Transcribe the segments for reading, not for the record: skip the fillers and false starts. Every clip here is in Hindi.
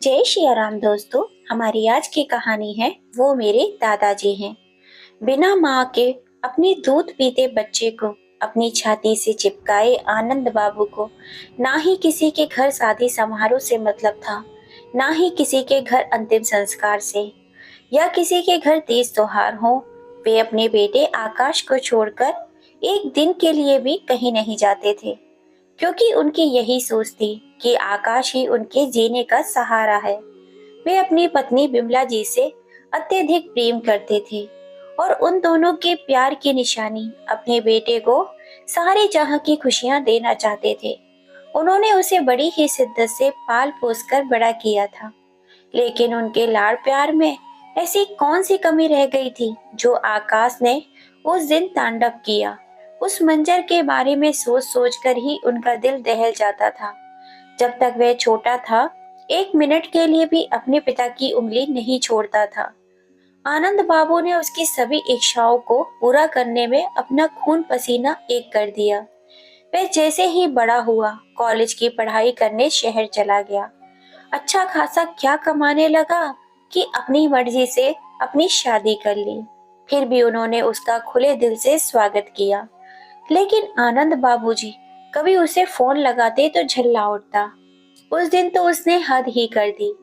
जय श्री राम दोस्तों। हमारी आज की कहानी है वो मेरे दादाजी हैं। बिना माँ के अपने दूध पीते बच्चे को अपनी छाती से चिपकाए आनंद बाबू को ना ही किसी के घर शादी समारोह से मतलब था, ना ही किसी के घर अंतिम संस्कार से या किसी के घर तीज त्योहार हो। वे अपने बेटे आकाश को छोड़कर एक दिन के लिए भी कहीं नहीं जाते थे, क्योंकि उनकी यही सोच थी कि आकाश ही उनके जीने का सहारा है। वे अपनी पत्नी बिमला जी से अत्यधिक प्रेम करते थे और उन दोनों के प्यार की निशानी अपने बेटे को सारे जहां की खुशियां देना चाहते थे। उन्होंने उसे बड़ी ही शिद्दत से पाल पोस कर बड़ा किया था, लेकिन उनके लाड़ प्यार में ऐसी कौन सी कमी रह गई थी जो आकाश ने उस दिन तांडव किया। उस मंजर के बारे में सोच सोच कर ही उनका दिल दहल जाता था। जब तक वह छोटा था, एक मिनट के लिए भी अपने पिता की उंगली नहीं छोड़ता था। आनंद बाबू ने उसकी सभी इच्छाओं को पूरा करने में अपना खून पसीना एक कर दिया। वह जैसे ही बड़ा हुआ, कॉलेज की पढ़ाई करने शहर चला गया। अच्छा खासा क्या कमाने लगा कि अपनी मर्जी से अपनी शादी कर ली। फिर भी उन्होंने उसका खुले दिल से स्वागत किया, लेकिन आनंद बाबूजी कभी उसे फोन लगाते तो झल्ला उठता। उस दिन तो उसने हद ही कर दी,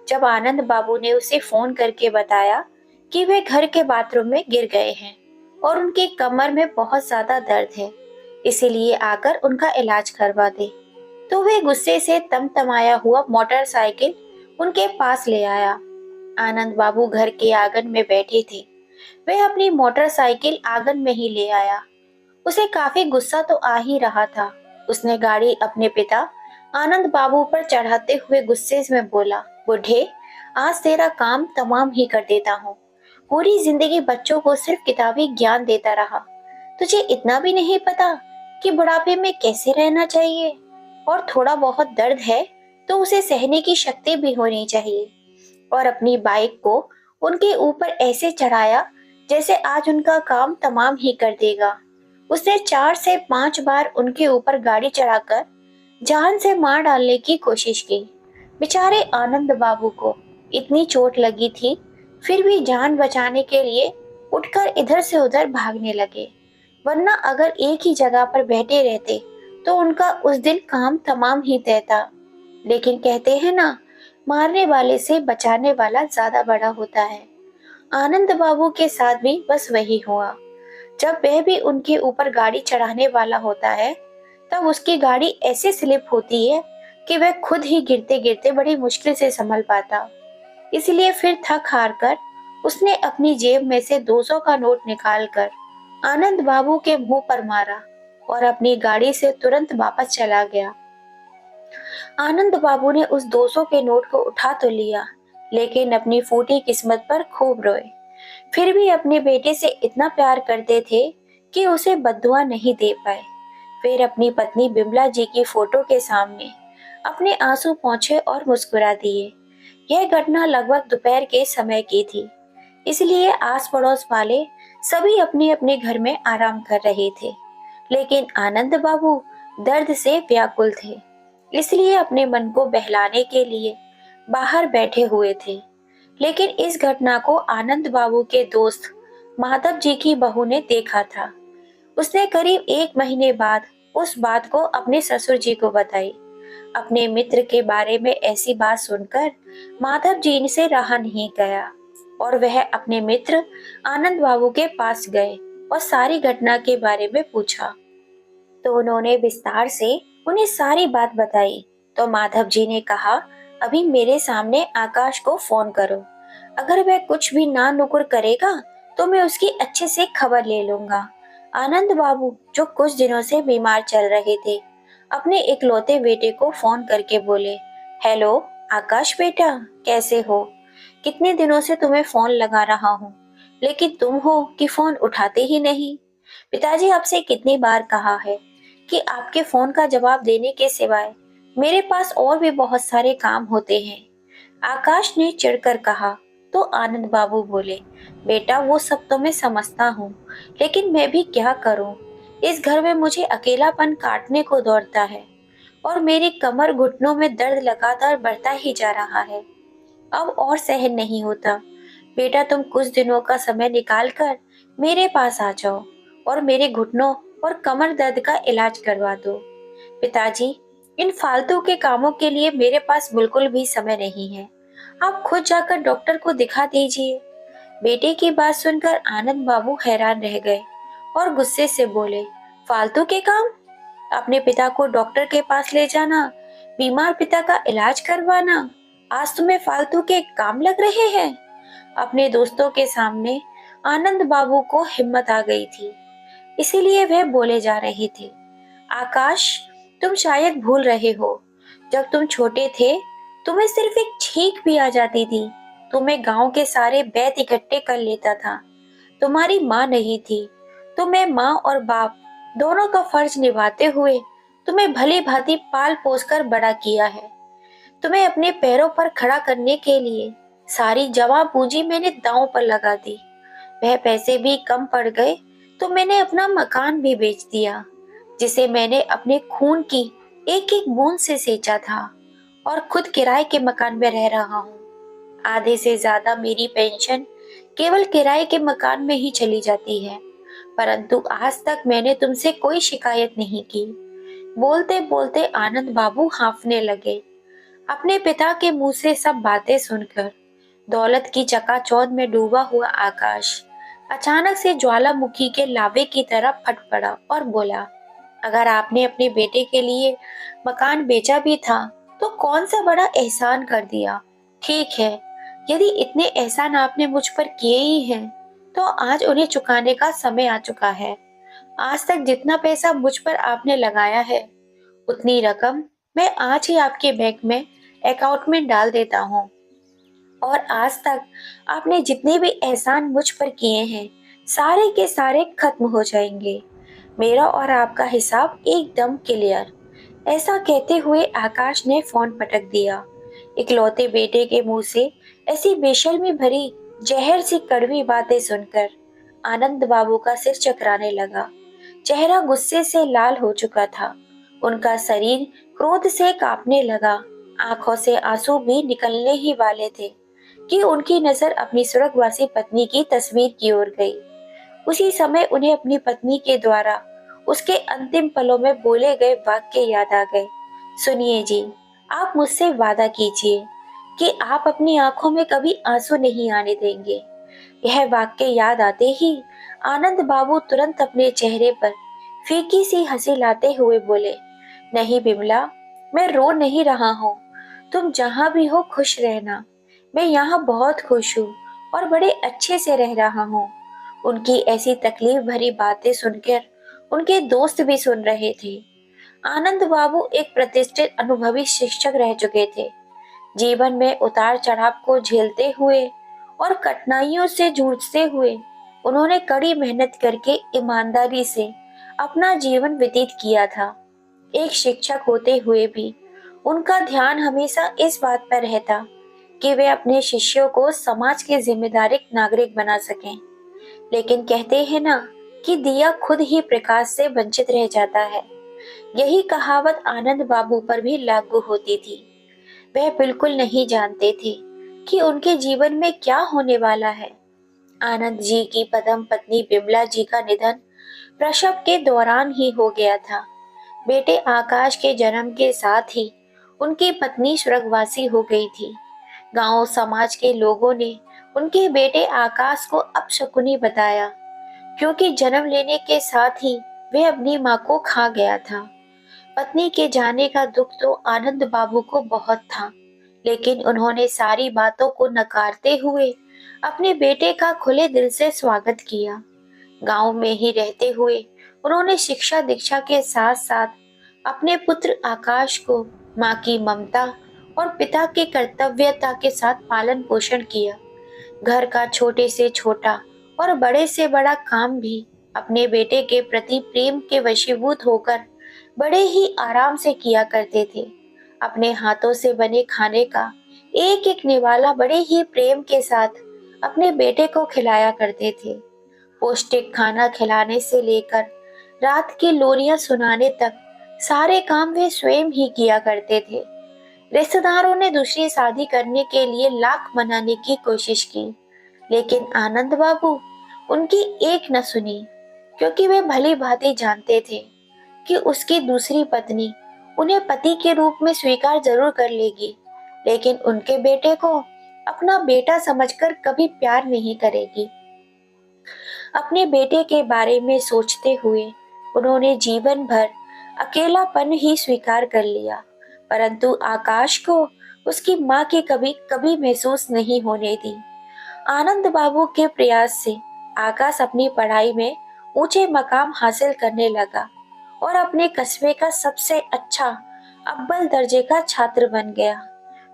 जब आनंद बाबू ने उसे फोन करके बताया कि वे घर के बाथरूम में गिर गए हैं और उनकी कमर में बहुत ज्यादा दर्द है, इसीलिए आकर उनका इलाज करवा दे। तो वे गुस्से से तमतमाया हुआ मोटरसाइकिल उनके पास ले आया। आनंद बाबू घर के आंगन में बैठे थे। वह अपनी मोटरसाइकिल आंगन में ही ले आया। उसे काफी गुस्सा तो आ ही रहा था। उसने गाड़ी अपने पिता आनंद बाबू पर चढ़ाते हुए गुस्से में बोला, बूढ़े, आज तेरा काम तमाम ही कर देता हूँ। पूरी जिंदगी बच्चों को सिर्फ किताबी ज्ञान देता रहा, तुझे इतना भी नहीं पता कि बुढ़ापे में कैसे रहना चाहिए। और थोड़ा बहुत दर्द है तो उसे सहने की शक्ति भी होनी चाहिए। और अपनी बाइक को उनके ऊपर ऐसे चढ़ाया जैसे आज उनका काम तमाम ही कर देगा। उसने 4 से 5 बार उनके ऊपर गाड़ी चढ़ाकर जान से मार डालने की कोशिश की। बेचारे आनंद बाबू को इतनी चोट लगी थी, फिर भी जान बचाने के लिए उठकर इधर से उधर भागने लगे, वरना अगर एक ही जगह पर बैठे रहते तो उनका उस दिन काम तमाम ही तय था। लेकिन कहते हैं ना, मारने वाले से बचाने वाला ज्यादा बड़ा होता है। आनंद बाबू के साथ भी बस वही हुआ। जब वह भी उनके ऊपर गाड़ी चढ़ाने वाला होता है, तब उसकी गाड़ी ऐसे स्लिप होती है कि वह खुद ही गिरते गिरते बड़ी मुश्किल से संभल पाता। इसलिए फिर थक हार कर उसने अपनी जेब में से 200 का नोट निकालकर आनंद बाबू के मुंह पर मारा और अपनी गाड़ी से तुरंत वापस चला गया। आनंद बाबू ने उस 200 के नोट को उठा तो लिया, लेकिन अपनी फूटी किस्मत पर खूब रोए। फिर भी अपने बेटे से इतना प्यार करते थे कि उसे बद्दुआ नहीं दे पाए। फिर अपनी पत्नी बिमला जी की फोटो के सामने अपने आंसू पोंछे और मुस्कुरा दिए। यह घटना लगभग दोपहर के समय की थी, इसलिए आस पड़ोस वाले सभी अपने अपने घर में आराम कर रहे थे। लेकिन आनंद बाबू दर्द से व्याकुल थे, इसलिए अपने मन को बहलाने के लिए बाहर बैठे हुए थे। लेकिन इस घटना को आनंद बाबू के दोस्त माधव जी की बहू ने देखा था। उसने करीब 1 महीने बाद उस बात को अपने ससुर जी को बताई। अपने मित्र के बारे में ऐसी बात सुनकर माधव जी से रहा नहीं गया और वह अपने मित्र आनंद बाबू के पास गए और सारी घटना के बारे में पूछा। तो उन्होंने विस्तार से उन्हें सारी बात बताई। तो माधव जी ने कहा, अभी मेरे सामने आकाश को फोन करो। अगर वह कुछ भी ना नुकुर करेगा तो मैं उसकी अच्छे से खबर ले लूंगा। आनंद बाबू, जो कुछ दिनों से बीमार चल रहे थे, अपने इकलौते बेटे को फोन करके बोले, हेलो आकाश बेटा, कैसे हो? कितने दिनों से तुम्हें फोन लगा रहा हूँ, लेकिन तुम हो कि फोन उठाते ही नहीं। पिताजी आपसे कितनी बार कहा है कि आपके फोन का जवाब देने के सिवाय मेरे पास और भी बहुत सारे काम होते हैं। आकाश ने चिढ़कर कहा। तो आनंद बाबू बोले, बेटा वो सब तो मैं समझता हूँ, लेकिन मैं भी क्या करूँ? इस घर में मुझे अकेलापन काटने को दौड़ता है। और मेरी कमर घुटनों में दर्द लगातार बढ़ता ही जा रहा है। अब और सहन नहीं होता। बेटा, तुम कुछ दिनों का समय निकाल कर मेरे पास आ जाओ और मेरे घुटनों और कमर दर्द का इलाज करवा दो। पिताजी, इन फालतू के कामों के लिए मेरे पास बिल्कुल भी समय नहीं है। आप खुद जाकर डॉक्टर को दिखा दीजिए। बेटे की बात सुनकर आनंद बाबू हैरान रह गए और गुस्से से बोले, फालतू के काम? अपने पिता को डॉक्टर के पास ले जाना, बीमार पिता का इलाज करवाना, आज तुम्हें फालतू के काम लग रहे हैं? अपने दोस्तों के सामने आनंद बाबू को हिम्मत आ गई थी, इसीलिए वह बोले जा रहे थे, आकाश, तुम शायद भूल रहे हो, जब तुम छोटे थे तुम्हें सिर्फ एक छींक भी आ जाती थी तो मैं गांव के सारे बैत इकट्ठे कर लेता था। तुम्हारी माँ नहीं थी तो मैं माँ और बाप दोनों का फर्ज निभाते हुए तुम्हें भली भांति पाल पोस कर बड़ा किया है। तुम्हें अपने पैरों पर खड़ा करने के लिए सारी जमा पूंजी मैंने दांव पर लगा दी। वह पैसे भी कम पड़ गए तो मैंने अपना मकान भी बेच दिया, जिसे मैंने अपने खून की एक एक बूंद से सेंचा था, और खुद किराए के मकान में रह रहा हूँ। आधे से ज्यादा मेरी पेंशन केवल किराए के मकान में ही चली जाती है, परंतु आज तक मैंने तुमसे कोई शिकायत नहीं की। बोलते बोलते आनंद बाबू हांफने लगे। अपने पिता के मुंह से सब बातें सुनकर दौलत की चकाचौंध में डूबा हुआ आकाश अचानक से ज्वालामुखी के लावे की तरह फट पड़ा और बोला, अगर आपने अपने बेटे के लिए मकान बेचा भी था तो कौन सा बड़ा एहसान कर दिया। ठीक है, यदि इतने एहसान आपने मुझ पर किए ही हैं तो आज उन्हें चुकाने का समय आ चुका है। आज तक जितना पैसा मुझ पर आपने लगाया है उतनी रकम मैं आज ही आपके बैंक में अकाउंट में डाल देता हूँ, और आज तक आपने जितने भी एहसान मुझ पर किए हैं सारे के सारे खत्म हो जाएंगे। मेरा और आपका हिसाब एकदम क्लियर। ऐसा कहते हुए आकाश ने फोन पटक दिया। इकलौते बेटे के मुंह से ऐसी बेशर्मी भरी जहर सी कड़वी बातें सुनकर आनंद बाबू का सिर चकराने लगा। चेहरा गुस्से से लाल हो चुका था। उनका शरीर क्रोध से कांपने लगा। आंखों से आंसू भी निकलने ही वाले थे कि उनकी नजर अपनी स्वर्गवासी पत्नी की तस्वीर की ओर गई। उसी समय उन्हें अपनी पत्नी के द्वारा उसके अंतिम पलों में बोले गए वाक्य याद आ गए। सुनिए जी, आप मुझसे वादा कीजिए कि आप अपनी आंखों में कभी आंसू नहीं आने देंगे। यह वाक्य याद आते ही आनंद बाबू तुरंत अपने चेहरे पर फीकी सी हंसी लाते हुए बोले, नहीं बिमला, मैं रो नहीं रहा हूँ। तुम जहाँ भी हो खुश रहना। मैं यहाँ बहुत खुश हूँ और बड़े अच्छे से रह रहा हूँ। उनकी ऐसी तकलीफ भरी बातें सुनकर उनके दोस्त भी सुन रहे थे। आनंद बाबू एक प्रतिष्ठित अनुभवी शिक्षक रह चुके थे। जीवन में उतार चढ़ाव को झेलते हुए और कठिनाइयों से जूझते हुए उन्होंने कड़ी मेहनत करके ईमानदारी से अपना जीवन व्यतीत किया था। एक शिक्षक होते हुए भी उनका ध्यान हमेशा इस बात पर रहता कि वे अपने शिष्यों को समाज के जिम्मेदार नागरिक बना सकें। लेकिन कहते हैं ना कि दिया खुद ही प्रकाश से वंचित रह जाता है। यही कहावत आनंद बाबू पर भी लागू होती थी। वह बिल्कुल नहीं जानते थे कि उनके जीवन में क्या होने वाला है। आनंद जी की प्रथम पत्नी बिमला जी का निधन प्रसव के दौरान ही हो गया था। बेटे आकाश के जन्म के साथ ही उनकी पत्नी स्वर्गवासी हो गई थी। गांव समाज के लोगों ने उनके बेटे आकाश को अपशकुनी बताया, क्योंकि जन्म लेने के साथ ही वह अपनी मां को खा गया था। पत्नी के जाने का दुख तो आनंद बाबू को बहुत था, लेकिन उन्होंने सारी बातों को नकारते हुए अपने बेटे का खुले दिल से स्वागत किया। गांव में ही रहते हुए उन्होंने शिक्षा दीक्षा के साथ साथ अपने पुत्र आकाश को माँ की ममता और पिता के कर्तव्यता के साथ पालन पोषण किया। घर का छोटे से छोटा और बड़े से बड़ा काम भी अपने बेटे के प्रति प्रेम के वशीभूत होकर बड़े ही आराम से किया करते थे। अपने हाथों से बने खाने का एक एक निवाला बड़े ही प्रेम के साथ अपने बेटे को खिलाया करते थे। पौष्टिक खाना खिलाने से लेकर रात की लोरियां सुनाने तक सारे काम वे स्वयं ही किया करते थे। रिश्तेदारों ने दूसरी शादी करने के लिए लाख मनाने की कोशिश की, लेकिन आनंद बाबू उनकी एक न सुनी, क्योंकि वे भली भांति जानते थे कि उसकी दूसरी पत्नी उन्हें पति के रूप में स्वीकार जरूर कर लेगी, लेकिन उनके बेटे को अपना बेटा समझकर कभी प्यार नहीं करेगी। अपने बेटे के बारे में सोचते हुए उन्होंने जीवन भर अकेलापन ही स्वीकार कर लिया, परंतु आकाश को उसकी माँ की कभी कभी महसूस नहीं होने दी। आनंद बाबू के प्रयास से आकाश अपनी पढ़ाई में ऊंचे मकाम हासिल करने लगा और अपने कस्बे का सबसे अच्छा अव्वल दर्जे का छात्र बन गया।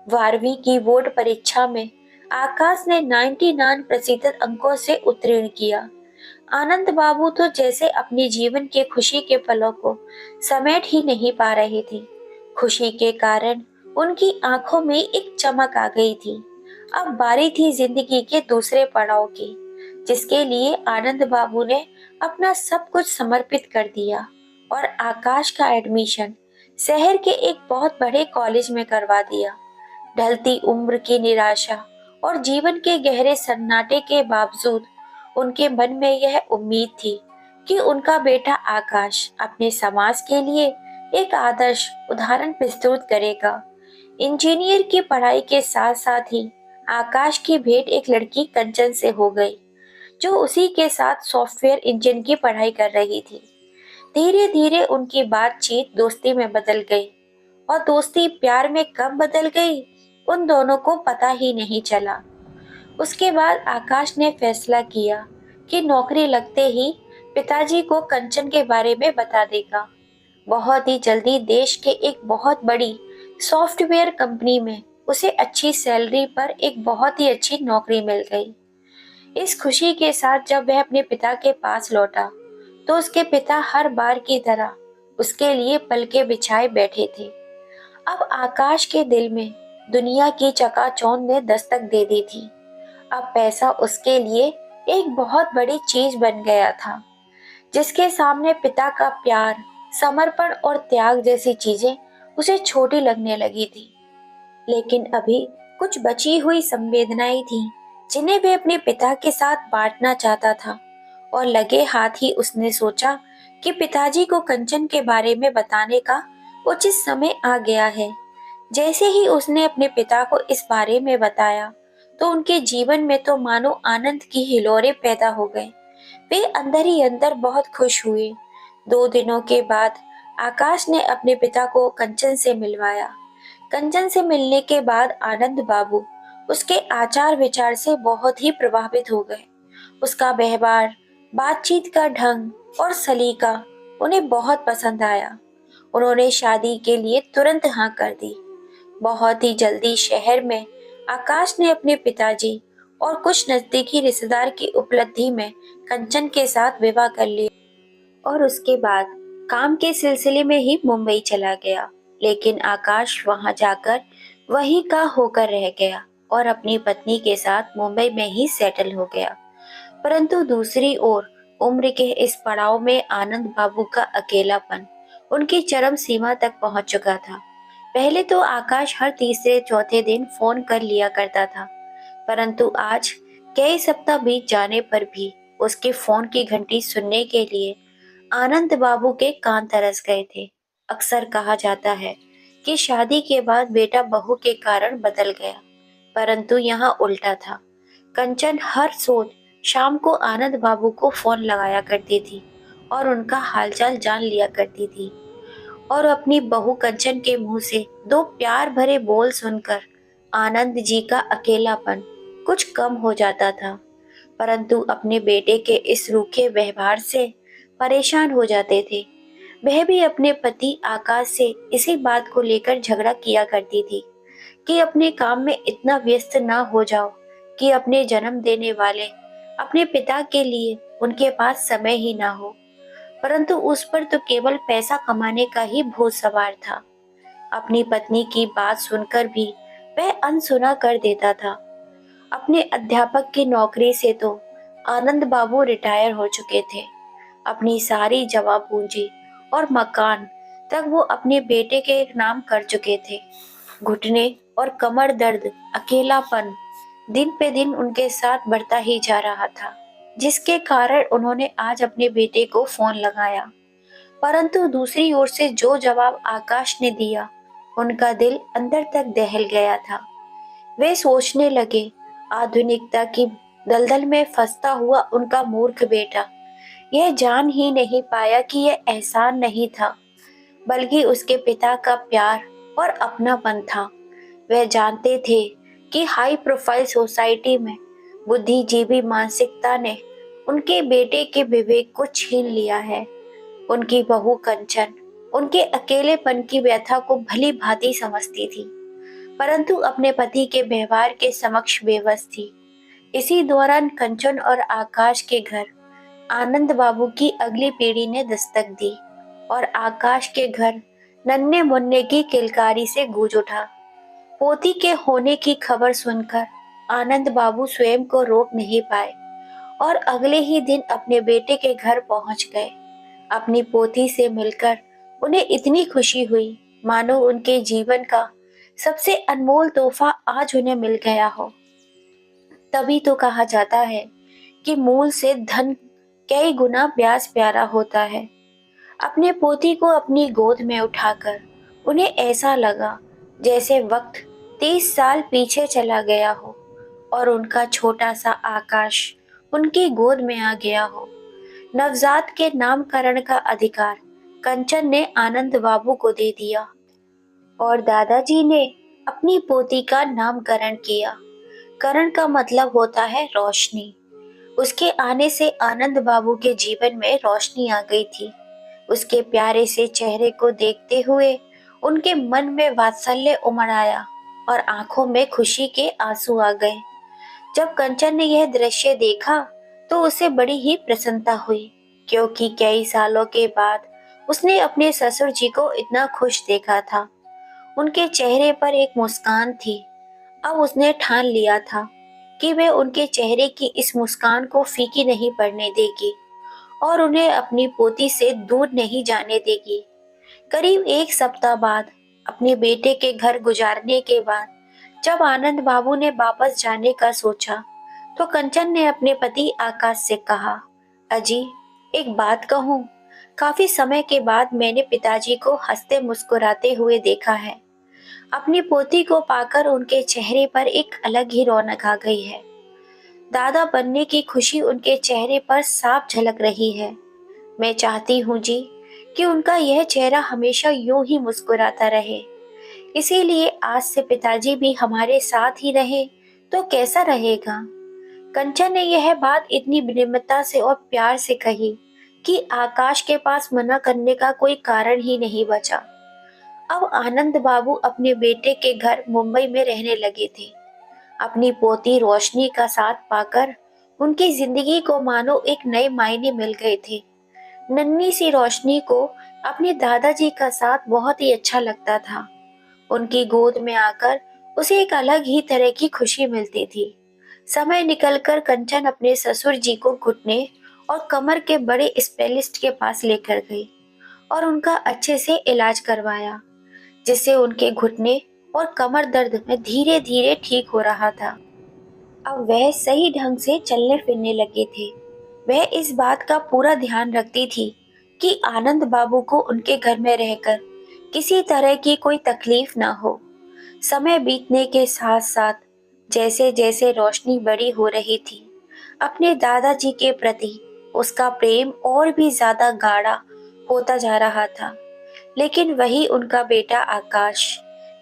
12वीं की बोर्ड परीक्षा में आकाश ने 99% अंकों से उत्तीर्ण किया। आनंद बाबू तो जैसे अपने जीवन के खुशी के पलों को समेट ही नहीं पा रहे थे। खुशी के कारण उनकी आंखों में एक चमक आ गई थी। अब बारी थी जिंदगी के दूसरे पड़ाव की, जिसके लिए आनंद बाबू ने अपना सब कुछ समर्पित कर दिया और आकाश का एडमिशन शहर के एक बहुत बड़े कॉलेज में करवा दिया। ढलती उम्र की निराशा और जीवन के गहरे सन्नाटे के बावजूद उनके मन में यह उम्मीद थी कि उनका बेटा आकाश अपने समाज के लिए एक आदर्श उदाहरण प्रस्तुत करेगा। इंजीनियर की पढ़ाई के साथ साथ ही आकाश की भेंट एक लड़की कंचन से हो गई, जो उसी के साथ सॉफ्टवेयर इंजन की पढ़ाई कर रही थी। धीरे धीरे उनकी बातचीत दोस्ती में बदल गई और दोस्ती प्यार में कब बदल गई उन दोनों को पता ही नहीं चला। उसके बाद आकाश ने फैसला किया कि नौकरी लगते ही पिताजी को कंचन के बारे में बता देगा। बहुत ही जल्दी देश के एक बहुत बड़ी सॉफ्टवेयर कंपनी में उसे अच्छी सैलरी पर एक बहुत ही अच्छी नौकरी मिल गई। इस खुशी के साथ जब वह अपने पिता के पास लौटा तो उसके पिता हर बार की तरह उसके लिए पलके बिछाए बैठे थे। अब आकाश के दिल में दुनिया की चकाचौंध ने दस्तक दे दी थी। अब पैसा उसके लिए एक बहुत बड़ी चीज बन गया था, जिसके सामने पिता का प्यार, समर्पण और त्याग जैसी चीजें उसे छोटी लगने लगी थी। लेकिन अभी कुछ बची हुई संवेदनाएं थीं, जिन्हें वे अपने पिता के साथ बांटना चाहता था, और लगे हाथ ही उसने सोचा कि पिताजी को कंचन के बारे में बताने का उचित समय आ गया है। जैसे ही उसने अपने पिता को इस बारे में बताया तो उनके जीवन में तो मानो आनंद की हिलोरे पैदा हो गए। वे अंदर ही अंदर बहुत खुश हुए। 2 दिनों के बाद आकाश ने अपने पिता को कंचन से मिलवाया। कंचन से मिलने के बाद आनंद बाबू उसके आचार विचार से बहुत ही प्रभावित हो गए। उसका व्यवहार, बातचीत का ढंग और सलीका उन्हें बहुत पसंद आया। उन्होंने शादी के लिए तुरंत हाँ कर दी। बहुत ही जल्दी शहर में आकाश ने अपने पिताजी और कुछ नजदीकी रिश्तेदार की उपलब्धि में कंचन के साथ विवाह कर लिया और उसके बाद काम के सिलसिले में ही मुंबई चला गया। लेकिन आकाश वहां जाकर वहीं का होकर रह गया और अपनी पत्नी के साथ मुंबई में ही सेटल हो गया। परंतु दूसरी ओर उम्र के इस पड़ाव में आनंद बाबू का अकेलापन उनकी चरम सीमा तक पहुंच चुका था। पहले तो आकाश हर तीसरे चौथे दिन फोन कर लिया करता था, परंतु आज कई सप्ताह बीत जाने पर भी उसके फोन की घंटी सुनने के लिए आनंद बाबू के कान तरस गए थे। अक्सर कहा जाता है कि शादी के बाद बेटा बहू के कारण बदल गया, परंतु यहाँ उल्टा था। कंचन हर सोच शाम को आनंद बाबू को फोन लगाया करती थी और उनका हालचाल जान लिया करती थी, और अपनी बहू कंचन के मुंह से 2 प्यार भरे बोल सुनकर आनंद जी का अकेलापन कुछ कम हो जाता था। परंतु अपने बेटे के इस रूखे व्यवहार से परेशान हो जाते थे। वह भी अपने पति आकाश से इसी बात को लेकर झगड़ा किया करती थी कि अपने काम में इतना व्यस्त ना हो जाओ कि अपने जन्म देने वाले अपने पिता के लिए उनके पास समय ही ना हो। परंतु उस पर तो केवल पैसा कमाने का ही भूत सवार था। अपनी पत्नी की बात सुनकर भी वह अनसुना कर देता था। अपने अध्यापक की नौकरी से तो आनंद बाबू रिटायर हो चुके थे। अपनी सारी जमा पूंजी और मकान तक वो अपने बेटे के नाम कर चुके थे। घुटने और कमर दर्द, अकेलापन दिन पे दिन उनके साथ बढ़ता ही जा रहा था, जिसके कारण उन्होंने आज अपने बेटे को फोन लगाया। परंतु दूसरी ओर से जो जवाब आकाश ने दिया, उनका दिल अंदर तक दहल गया था। वे सोचने लगे, आधुनिकता की दलदल में फंसता हुआ उनका मूर्ख बेटा यह जान ही नहीं पाया कि यह एहसान नहीं था, बल्कि उसके पिता का प्यार और अपनापन था। वह जानते थे कि हाई प्रोफाइल सोसाइटी में बुद्धिजीवी मानसिकता ने उनके बेटे के विवेक को छीन लिया है। उनकी बहू कंचन उनके अकेलेपन की व्यथा को भली भांति समझती थी, परंतु अपने पति के व्यवहार के समक्ष बेबस थी। इसी दौरान कंचन और आकाश के घर आनंद बाबू की अगली पीढ़ी ने दस्तक दी और आकाश के घर नन्हे मुन्ने की किलकारी से गूंज उठा। पोती के होने की खबर सुनकर आनंद बाबू स्वयं को रोक नहीं पाए और अगले ही दिन अपने बेटे के घर पहुंच गए। अपनी पोती से मिलकर उन्हें इतनी खुशी हुई मानो उनके जीवन का सबसे अनमोल तोहफा आज उन्हें मिल गया हो। तभी तो कहा जाता है कि मूल से धन कई गुना ब्याज प्यारा होता है। अपने पोती को अपनी गोद में उठाकर उन्हें ऐसा लगा जैसे वक्त 30 साल पीछे चला गया हो और उनका छोटा सा आकाश उनकी गोद में आ गया हो। नवजात के नामकरण का अधिकार कंचन ने आनंद बाबू को दे दिया और दादाजी ने अपनी पोती का नामकरण किया। करण का मतलब होता है रोशनी। उसके आने से आनंद बाबू के जीवन में रोशनी आ गई थी। उसके प्यारे से चेहरे को देखते हुए उनके मन में वात्सल्य उमड़ आया और आंखों में खुशी के आंसू आ गए। जब कंचन ने यह दृश्य देखा तो उसे बड़ी ही प्रसन्नता हुई, क्योंकि कई सालों के बाद उसने अपने ससुर जी को इतना खुश देखा था। उनके चेहरे पर एक मुस्कान थी। अब उसने ठान लिया था कि वे उनके चेहरे की इस मुस्कान को फीकी नहीं पड़ने देगी और उन्हें अपनी पोती से दूर नहीं जाने देगी। करीब एक सप्ताह बाद अपने बेटे के घर गुजारने के बाद जब आनंद बाबू ने वापस जाने का सोचा तो कंचन ने अपने पति आकाश से कहा, अजी एक बात कहूँ, काफी समय के बाद मैंने पिताजी को हंसते मुस्कुराते हुए देखा है। अपनी पोती को पाकर उनके चेहरे पर एक अलग ही रौनक आ गई है। दादा बनने की खुशी उनके चेहरे पर साफ झलक रही है। मैं चाहती हूँ जी कि उनका यह चेहरा हमेशा यूं ही मुस्कुराता रहे। इसीलिए आज से पिताजी भी हमारे साथ ही रहे तो कैसा रहेगा। कंचन ने यह बात इतनी विनम्रता से और प्यार से कही कि आकाश के पास मना करने का कोई कारण ही नहीं बचा। अब आनंद बाबू अपने बेटे के घर मुंबई में रहने लगे थे। अपनी पोती रोशनी का साथ पाकर उनकी जिंदगी को मानो एक नए मायने मिल गए थे। नन्ही सी रोशनी को अपने दादाजी का साथ बहुत ही अच्छा लगता था। उनकी गोद में आकर उसे एक अलग ही तरह की खुशी मिलती थी। समय निकलकर कंचन अपने ससुर जी को घुटने और कमर के बड़े स्पेशलिस्ट के पास लेकर गई और उनका अच्छे से इलाज करवाया, जिससे उनके घुटने और कमर दर्द में धीरे धीरे ठीक हो रहा था। अब वह सही ढंग से चलने फिरने लगे थे। वह इस बात का पूरा ध्यान रखती थी कि आनंद बाबू को उनके घर में रहकर किसी तरह की कोई तकलीफ ना हो। समय बीतने के साथ साथ जैसे जैसे रोशनी बड़ी हो रही थी, अपने दादाजी के प्रति उसका प्रेम और भी ज्यादा गाढ़ा होता जा रहा था। लेकिन वही उनका बेटा आकाश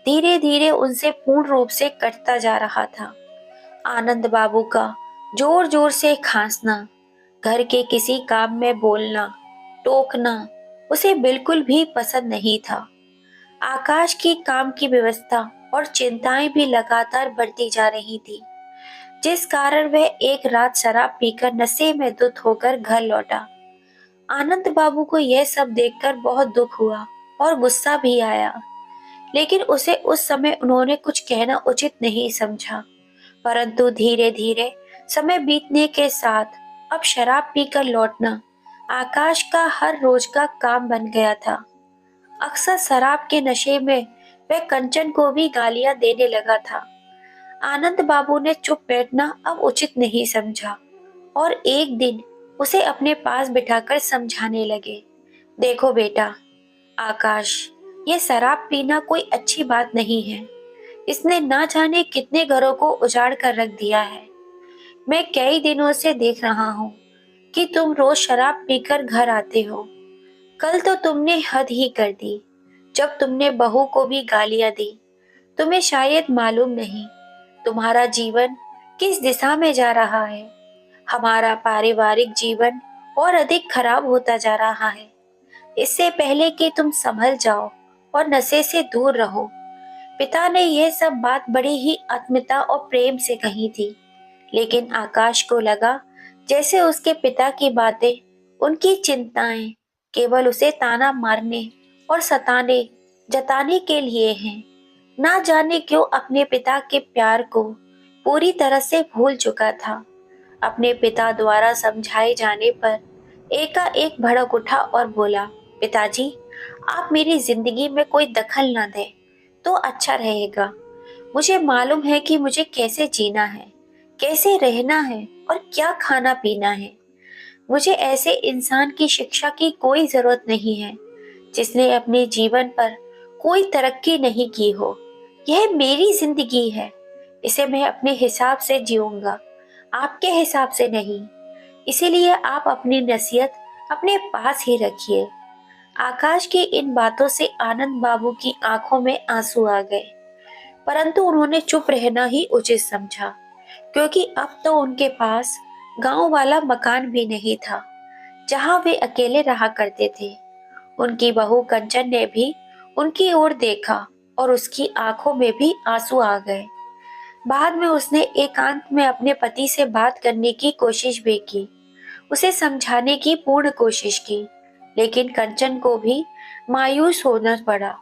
धीरे धीरे उनसे पूर्ण रूप से कटता जा रहा था। आनंद बाबू का जोर जोर से खांसना, घर के किसी काम में बोलना, टोकना उसे बिल्कुल भी पसंद नहीं था। आकाश की काम की व्यवस्था और चिंताएं भी लगातार बढ़ती जा रही थी, जिस कारण वह एक रात शराब पीकर नशे में धुत होकर घर लौटा। आनंद बाबू को यह सब देखकर बहुत दुख हुआ और गुस्सा भी आया, लेकिन उसे उस समय उन्होंने कुछ कहना उचित नहीं समझा। परंतु धीरे धीरे समय बीतने के साथ अब शराब पीकर लौटना आकाश का हर रोज का काम बन गया था। अक्सर शराब के नशे में वह कंचन को भी गालियां देने लगा था। आनंद बाबू ने चुप बैठना अब उचित नहीं समझा और एक दिन उसे अपने पास बिठाकर समझाने लगे। देखो बेटा, आकाश, ये शराब पीना कोई अच्छी बात नहीं है। इसने ना जाने कितने घरों को उजाड़ कर रख दिया है। मैं कई दिनों से देख रहा हूँ कि तुम रोज शराब पीकर घर आते हो। कल तो तुमने हद ही कर दी, जब तुमने बहू को भी गालियां दी। तुम्हें शायद मालूम नहीं तुम्हारा जीवन किस दिशा में जा रहा है। हमारा पारिवारिक जीवन और अधिक खराब होता जा रहा है। इससे पहले कि तुम संभल जाओ और नशे से दूर रहो। पिता ने यह सब बात बड़ी ही आत्मीयता और प्रेम से कही थी, लेकिन आकाश को लगा जैसे उसके पिता की बातें, उनकी चिंताएं केवल उसे ताना मारने और सताने जताने के लिए हैं। ना जाने क्यों अपने पिता के प्यार को पूरी तरह से भूल चुका था। अपने पिता द्वारा समझाए जाने पर एकाएक भड़क उठा और बोला, पिताजी, आप मेरी जिंदगी में कोई दखल न दें तो अच्छा रहेगा। मुझे मालूम है कि मुझे कैसे जीना है, कैसे रहना है और क्या खाना पीना है। मुझे ऐसे इंसान की शिक्षा की कोई जरूरत नहीं है जिसने अपने जीवन पर कोई तरक्की नहीं की हो। यह मेरी जिंदगी है, इसे मैं अपने हिसाब से जीऊंगा, आपके हिसाब से नहीं। इसीलिए आप अपनी नसीहत अपने पास ही रखिए। आकाश की इन बातों से आनंद बाबू की आंखों में आंसू आ गए, परंतु उन्होंने चुप रहना ही उचित समझा, क्योंकि अब तो उनके पास गांव वाला मकान भी नहीं था जहां वे अकेले रहा करते थे। उनकी बहू कंचन ने भी उनकी ओर देखा और उसकी आंखों में भी आंसू आ गए। बाद में उसने एकांत में अपने पति से बात करने की कोशिश भी की, उसे समझाने की पूर्ण कोशिश की, लेकिन कंचन को भी मायूस होना पड़ा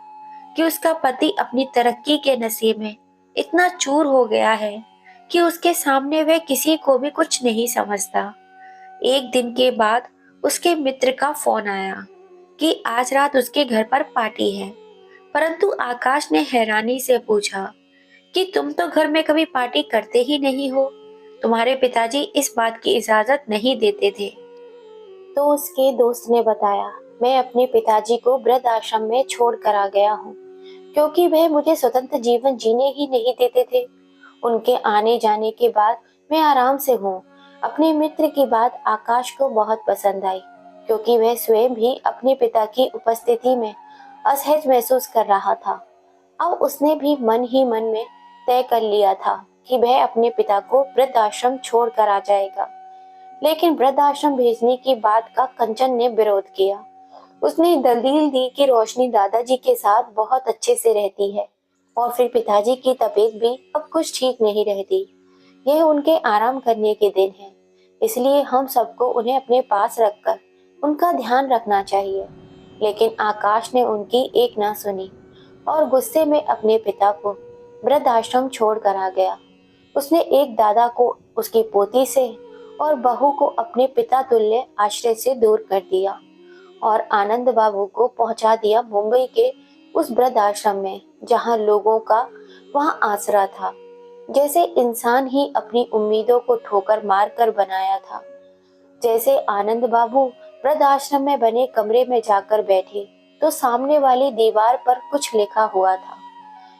कि उसका पति अपनी तरक्की के नशे में इतना चूर हो गया है कि उसके सामने वह किसी को भी कुछ नहीं समझता। एक दिन के बाद उसके मित्र का फोन आया कि आज रात उसके घर पर पार्टी है, परंतु आकाश ने हैरानी से पूछा कि तुम तो घर में कभी पार्टी करते ही नहीं हो, तुम्हारे पिताजी इस बात की इजाजत नहीं देते थे। तो उसके दोस्त ने बताया, मैं अपने पिताजी को वृद्ध आश्रम में छोड़ कर आ गया हूँ, क्योंकि वह मुझे स्वतंत्र जीवन जीने ही नहीं देते थे। उनके आने जाने के बाद मैं आराम से हूँ। अपने मित्र की बात आकाश को बहुत पसंद आई, क्योंकि वह स्वयं भी अपने पिता की उपस्थिति में असहज महसूस कर रहा था। अब उसने भी मन ही मन में तय कर लिया था कि वह अपने पिता को वृद्ध आश्रम छोड़ कर आ जाएगा। लेकिन वृद्ध आश्रम भेजने की बात का कंचन ने विरोध किया। उसने दलील दी कि रोशनी दादाजी के साथ बहुत अच्छे से रहती है और फिर पिताजी की तबीयत भी अब कुछ ठीक नहीं रहती। यह उनके आराम करने के दिन है, इसलिए हम सबको उन्हें अपने पास रखकर उनका ध्यान रखना चाहिए। लेकिन आकाश ने उनकी एक ना सुनी और गुस्से में अपने पिता को वृद्ध आश्रम छोड़ कर आ गया। उसने एक दादा को उसकी पोती से और बहू को अपने पिता तुल्य आश्रय से दूर कर दिया और आनंद बाबू को पहुंचा दिया मुंबई के उस वृद्ध आश्रम में, जहां लोगों का वहां आसरा था। जैसे इंसान ही अपनी उम्मीदों को ठोकर मार कर बनाया था। जैसे आनंद बाबू वृद्ध आश्रम में बने कमरे में जाकर बैठे तो सामने वाली दीवार पर कुछ लिखा हुआ था।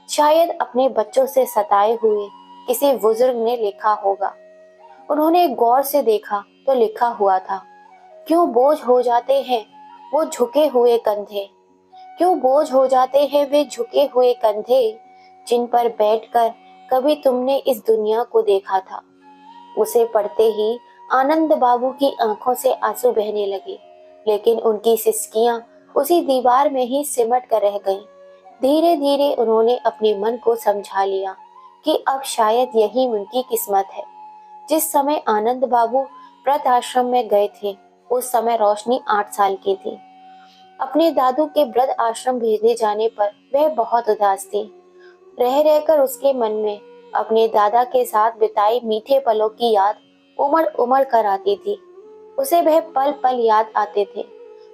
शायद अपने बच्चों से सताए हुए किसी बुजुर्ग ने लिखा होगा। उन्होंने गौर से देखा तो लिखा हुआ था, क्यों बोझ हो जाते हैं वो झुके हुए कंधे, क्यों बोझ हो जाते हैं वे झुके हुए कंधे, जिन पर बैठकर कभी तुमने इस दुनिया को देखा था। उसे पढ़ते ही आनंद बाबू की आंखों से आंसू बहने लगे, लेकिन उनकी सिसकियां उसी दीवार में ही सिमट कर रह गईं। धीरे धीरे उन्होंने अपने मन को समझा लिया कि अब शायद यही उनकी किस्मत है। जिस समय आनंद बाबू वृद्ध आश्रम में गए थे, उस समय रोशनी 8 साल की थी। अपने दादू के वृद्ध आश्रम भेजने जाने पर वह बहुत उदास थी। रह रहकर उसके मन में अपने दादा के साथ बिताए मीठे पलों की याद उमड़ उमड़ कर आती थी। उसे वह पल पल याद आते थे।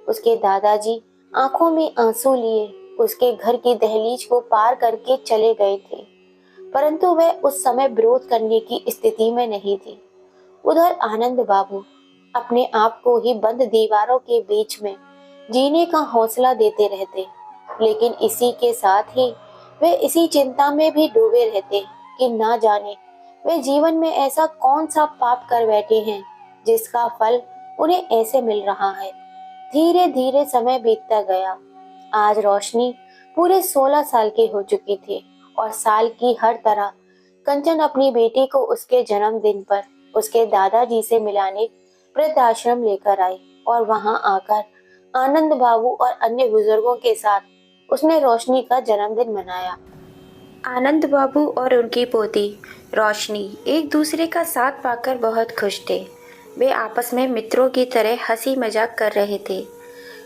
उसके दादाजी आंखों में आंसू लिए उसके घर की दहलीज को पार करके चले गए थे, परंतु वह उस समय विरोध करने की स्थिति में नहीं थी। उधर आनंद बाबू अपने आप को ही बंद दीवारों के बीच में जीने का हौसला देते रहते, लेकिन इसी के साथ ही वे इसी चिंता में भी डूबे रहते कि ना जाने वे जीवन में ऐसा कौन सा पाप कर बैठे हैं जिसका फल उन्हें ऐसे मिल रहा है। धीरे धीरे समय बीतता गया। आज रोशनी पूरे 16 साल की हो चुकी थी और साल की हर तरह कंचन अपनी बेटी को उसके जन्मदिन पर उसके दादाजी से मिलाने वृद्धाश्रम लेकर आई और वहां आकर आनंद बाबू और अन्य बुजुर्गों के साथ उसने रोशनी का जन्मदिन मनाया। आनंद बाबू और उनकी पोती रोशनी एक दूसरे का साथ पाकर बहुत खुश थे। वे आपस में मित्रों की तरह हंसी मजाक कर रहे थे,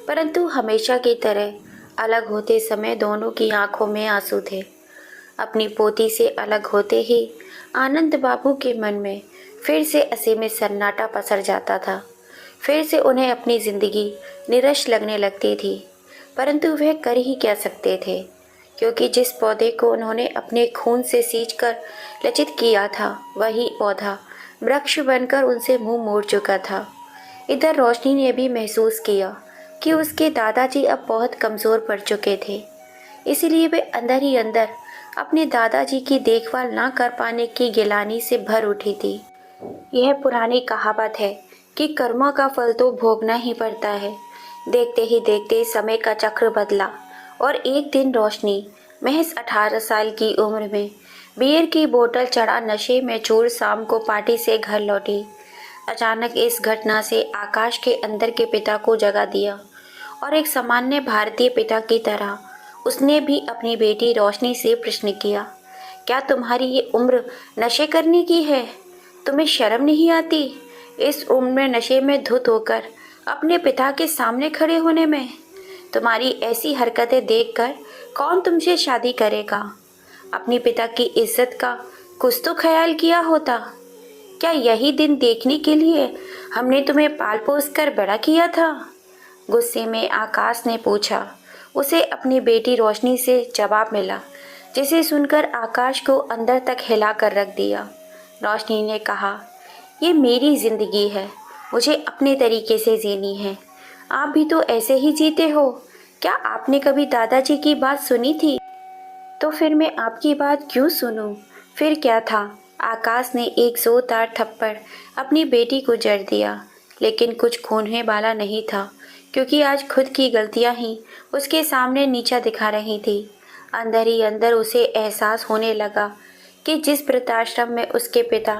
परंतु हमेशा की तरह अलग होते समय दोनों की आंखों में आंसू थे। अपनी पोती से अलग होते ही आनंद बाबू के मन में फिर से असीमित सन्नाटा पसर जाता था। फिर से उन्हें अपनी जिंदगी निरस लगने लगती थी, परंतु वह कर ही क्या सकते थे, क्योंकि जिस पौधे को उन्होंने अपने खून से सींचकर लचित किया था वही पौधा वृक्ष बनकर उनसे मुंह मोड़ चुका था। इधर रोशनी ने भी महसूस किया कि उसके दादाजी अब बहुत कमज़ोर पड़ चुके थे, इसीलिए वे अंदर ही अंदर अपने दादाजी की देखभाल ना कर पाने की गिलानी से भर उठी थी। यह पुरानी कहावत है कि कर्मों का फल तो भोगना ही पड़ता है। देखते ही देखते समय का चक्र बदला और एक दिन रोशनी महज 18 साल की उम्र में बियर की बोतल चढ़ा नशे में चूर शाम को पार्टी से घर लौटी। अचानक इस घटना से आकाश के अंदर के पिता को जगा दिया और एक सामान्य भारतीय पिता की तरह उसने भी अपनी बेटी रोशनी से प्रश्न किया, क्या तुम्हारी ये उम्र नशे करने की है? तुम्हें शर्म नहीं आती इस उम्र में नशे में धुत होकर अपने पिता के सामने खड़े होने में? तुम्हारी ऐसी हरकतें देखकर कौन तुमसे शादी करेगा? अपने पिता की इज्जत का कुछ तो ख्याल किया होता। क्या यही दिन देखने के लिए हमने तुम्हें पाल पोस कर बड़ा किया था? गुस्से में आकाश ने पूछा। उसे अपनी बेटी रोशनी से जवाब मिला, जिसे सुनकर आकाश को अंदर तक हिला कर रख दिया। रोशनी ने कहा, ये मेरी ज़िंदगी है, मुझे अपने तरीके से जीनी है। आप भी तो ऐसे ही जीते हो। क्या आपने कभी दादाजी की बात सुनी थी? तो फिर मैं आपकी बात क्यों सुनूं? फिर क्या था? आकाश ने एक जोरदार थप्पड़ अपनी बेटी को जड़ दिया, लेकिन कुछ खोने वाला नहीं था, क्योंकि आज खुद की गलतियां ही उसके सामने नीचा दिखा रही थी। अंदर ही अंदर उसे एहसास होने लगा कि जिस वृद्धाश्रम में उसके पिता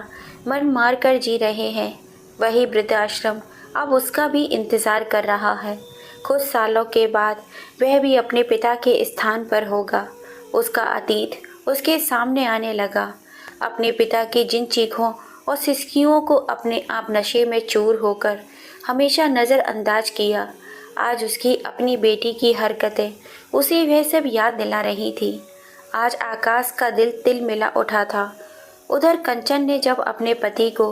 मन मार कर जी रहे हैं, वही वृद्धाश्रम अब उसका भी इंतज़ार कर रहा है। कुछ सालों के बाद वह भी अपने पिता के स्थान पर होगा। उसका अतीत उसके सामने आने लगा। अपने पिता की जिन चीखों और सिसकियों को अपने आप नशे में चूर होकर हमेशा नज़रअंदाज किया, आज उसकी अपनी बेटी की हरकतें उसे वह सब याद दिला रही थी। आज आकाश का दिल तिल मिला उठा था। उधर कंचन ने जब अपने पति को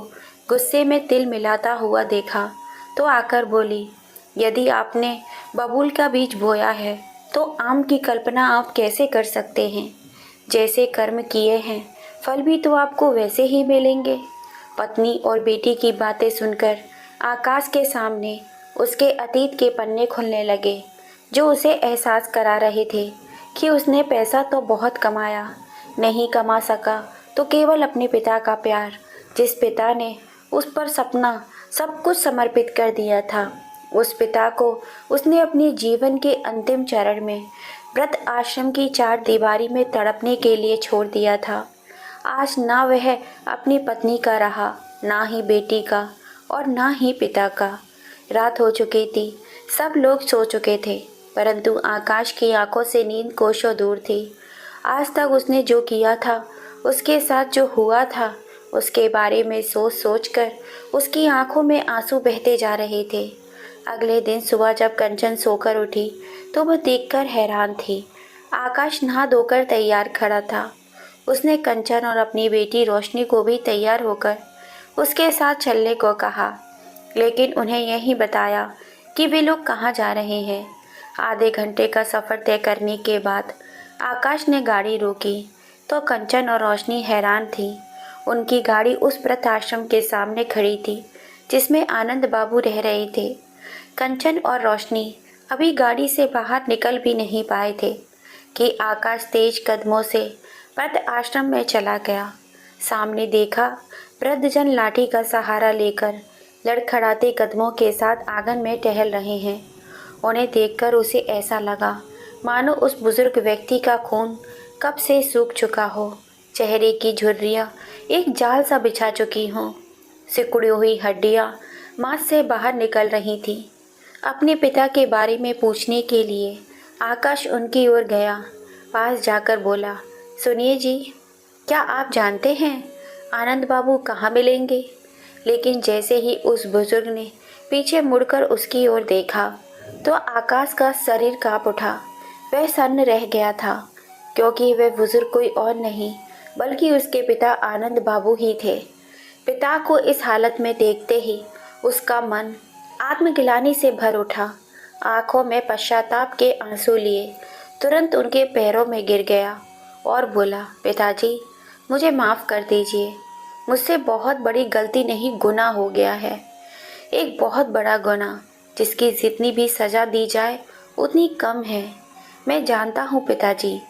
गुस्से में तिल मिलाता हुआ देखा तो आकर बोली, यदि आपने बबूल का बीज बोया है तो आम की कल्पना आप कैसे कर सकते हैं? जैसे कर्म किए हैं फल भी तो आपको वैसे ही मिलेंगे। पत्नी और बेटी की बातें सुनकर आकाश के सामने उसके अतीत के पन्ने खुलने लगे, जो उसे एहसास करा रहे थे कि उसने पैसा तो बहुत कमाया, नहीं कमा सका तो केवल अपने पिता का प्यार, जिस पिता ने उस पर सपना सब कुछ समर्पित कर दिया था। उस पिता को उसने अपने जीवन के अंतिम चरण में व्रत आश्रम की चार दीवारी में तड़पने के लिए छोड़ दिया था। आज ना वह अपनी पत्नी का रहा, ना ही बेटी का और ना ही पिता का। रात हो चुकी थी, सब लोग सो चुके थे, परंतु आकाश की आंखों से नींद कोसों दूर थी। आज तक उसने जो किया था, उसके साथ जो हुआ था, उसके बारे में सोच सोच कर उसकी आंखों में आंसू बहते जा रहे थे। अगले दिन सुबह जब कंचन सोकर उठी तो वह देखकर हैरान थी। आकाश नहा धोकर तैयार खड़ा था। उसने कंचन और अपनी बेटी रोशनी को भी तैयार होकर उसके साथ चलने को कहा, लेकिन उन्हें यही बताया कि वे लोग कहाँ जा रहे हैं। आधे घंटे का सफ़र तय करने के बाद आकाश ने गाड़ी रोकी तो कंचन और रोशनी हैरान थी। उनकी गाड़ी उस वृद्धाश्रम के सामने खड़ी थी जिसमें आनंद बाबू रह रहे थे। कंचन और रोशनी अभी गाड़ी से बाहर निकल भी नहीं पाए थे कि आकाश तेज कदमों से वृद्ध आश्रम में चला गया। सामने देखा, वृद्धजन लाठी का सहारा लेकर लड़खड़ाते कदमों के साथ आंगन में टहल रहे हैं। उन्हें देखकर उसे ऐसा लगा मानो उस बुजुर्ग व्यक्ति का खून कब से सूख चुका हो, चेहरे की झुर्रियाँ एक जाल सा बिछा चुकी हों, सिकुड़ी हुई हड्डियाँ मांस से बाहर निकल रही थीं। अपने पिता के बारे में पूछने के लिए आकाश उनकी ओर गया। पास जाकर बोला, सुनिए जी, क्या आप जानते हैं आनंद बाबू कहाँ मिलेंगे? लेकिन जैसे ही उस बुजुर्ग ने पीछे मुड़कर उसकी ओर देखा तो आकाश का शरीर कांप उठा। वह सन्न रह गया था क्योंकि वह बुजुर्ग कोई और नहीं बल्कि उसके पिता आनंद बाबू ही थे। पिता को इस हालत में देखते ही उसका मन आत्मग्लानि से भर उठा। आंखों में पश्चाताप के आंसू लिए तुरंत उनके पैरों में गिर गया और बोला, पिताजी, मुझे माफ़ कर दीजिए। मुझसे बहुत बड़ी गलती नहीं, गुनाह हो गया है, एक बहुत बड़ा गुनाह जिसकी जितनी भी सज़ा दी जाए उतनी कम है। मैं जानता हूँ पिताजी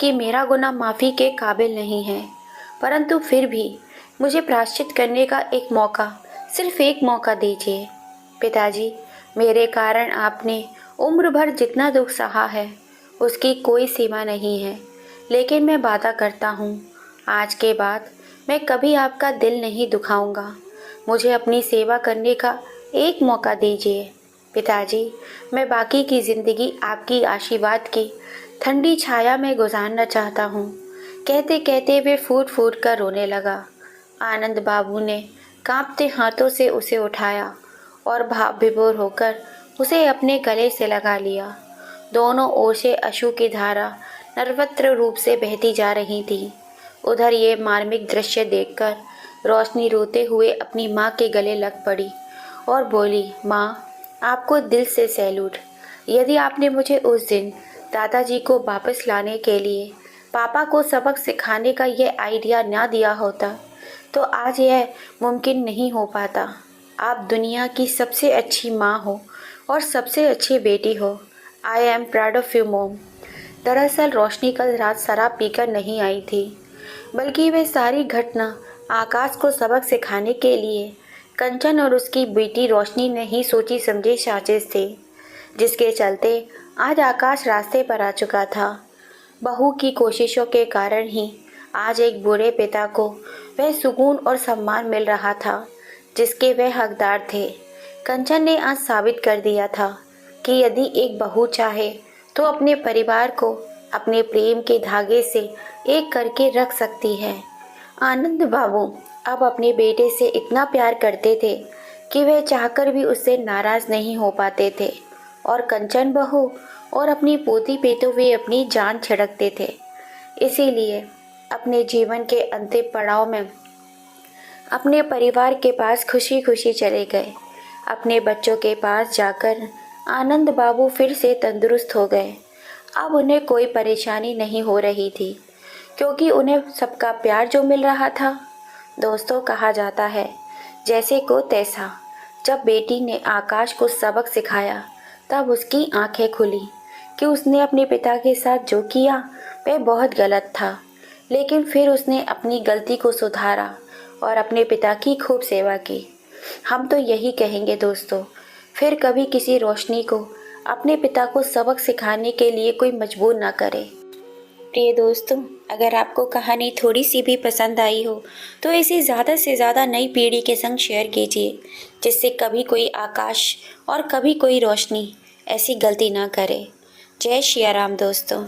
कि मेरा गुनाह माफ़ी के काबिल नहीं है, परंतु फिर भी मुझे प्रायश्चित करने का एक मौका, सिर्फ एक मौका दीजिए। पिताजी, मेरे कारण आपने उम्र भर जितना दुख सहा है उसकी कोई सीमा नहीं है, लेकिन मैं वादा करता हूँ आज के बाद मैं कभी आपका दिल नहीं दुखाऊंगा। मुझे अपनी सेवा करने का एक मौका दीजिए। पिताजी, मैं बाकी की ज़िंदगी आपकी आशीर्वाद की ठंडी छाया में गुजारना चाहता हूँ। कहते कहते वे फूट फूट कर रोने लगा। आनंद बाबू ने कांपते हाथों से उसे उठाया और भाव विभोर होकर उसे अपने गले से लगा लिया। दोनों ओर से अश्रु की धारा निर्वत्र रूप से बहती जा रही थी। उधर ये मार्मिक दृश्य देखकर रोशनी रोते हुए अपनी माँ के गले लग पड़ी और बोली, माँ, आपको दिल से सैल्यूट। यदि आपने मुझे उस दिन दादाजी को वापस लाने के लिए पापा को सबक सिखाने का ये आइडिया ना दिया होता तो आज यह मुमकिन नहीं हो पाता। आप दुनिया की सबसे अच्छी माँ हो और सबसे अच्छी बेटी हो। I am proud of you mom. दरअसल रोशनी कल रात शराब पीकर नहीं आई थी, बल्कि वह सारी घटना आकाश को सबक सिखाने के लिए कंचन और उसकी बेटी रोशनी ने ही सोची समझी साजिश थी, जिसके चलते आज आकाश रास्ते पर आ चुका था। बहू की कोशिशों के कारण ही आज एक बूढ़े पिता को वह सुकून और सम्मान मिल रहा था जिसके वह हकदार थे। कंचन ने आज साबित कर दिया था कि यदि एक बहू चाहे तो अपने परिवार को अपने प्रेम के धागे से एक करके रख सकती है। आनंद बाबू अब अपने बेटे से इतना प्यार करते थे कि वह चाहकर भी उससे नाराज़ नहीं हो पाते थे और कंचन बहू और अपनी पोती पे तो वे अपनी जान छिड़कते थे। इसीलिए अपने जीवन के अंतिम पड़ाव में अपने परिवार के पास खुशी खुशी चले गए। अपने बच्चों के पास जाकर आनंद बाबू फिर से तंदुरुस्त हो गए। अब उन्हें कोई परेशानी नहीं हो रही थी क्योंकि उन्हें सबका प्यार जो मिल रहा था। दोस्तों, कहा जाता है जैसे को तैसा। जब बेटी ने आकाश को सबक सिखाया तब उसकी आंखें खुली कि उसने अपने पिता के साथ जो किया वह बहुत गलत था, लेकिन फिर उसने अपनी गलती को सुधारा और अपने पिता की खूब सेवा की। हम तो यही कहेंगे दोस्तों, फिर कभी किसी रोशनी को अपने पिता को सबक सिखाने के लिए कोई मजबूर ना करे। प्रिय दोस्तों, अगर आपको कहानी थोड़ी सी भी पसंद आई हो तो इसे ज़्यादा से ज़्यादा नई पीढ़ी के संग शेयर कीजिए, जिससे कभी कोई आकाश और कभी कोई रोशनी ऐसी गलती ना करे। जय श्री राम दोस्तों।